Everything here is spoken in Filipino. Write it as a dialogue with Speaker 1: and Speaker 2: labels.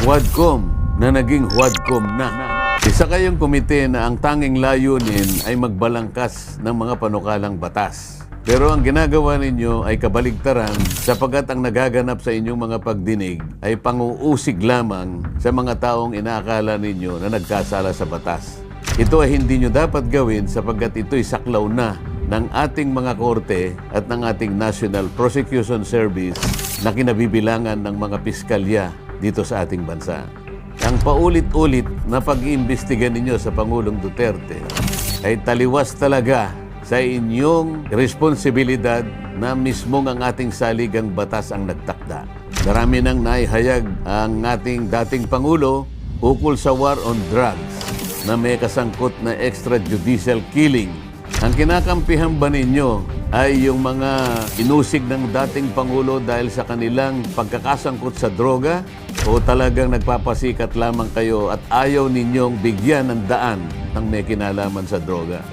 Speaker 1: Huadcom na naging Huadcom na. Isa kayong komite na ang tanging layunin ay magbalangkas ng mga panukalang batas. Pero ang ginagawa ninyo ay kabaligtaran sapagkat ang nagaganap sa inyong mga pagdinig ay panguusig lamang sa mga taong inaakala ninyo na nagkasala sa batas. Ito ay hindi nyo dapat gawin sapagkat ito'y saklaw na ng ating mga korte at ng ating National Prosecution Service na kinabibilangan ng mga piskalya dito sa ating bansa. Ang paulit-ulit na pag-iimbestiga ninyo sa Pangulong Duterte ay taliwas talaga sa inyong responsibilidad na mismong ang ating saligang batas ang nagtakda. Marami nang naihayag ang ating dating Pangulo ukol sa war on drugs na may kasangkot na extrajudicial killing. Ang kinakampihan ba ninyo ay yung mga inusig ng dating Pangulo dahil sa kanilang pagkakasangkot sa droga o talagang nagpapasikat lamang kayo at ayaw ninyong bigyan ng daan ng may kinalaman sa droga?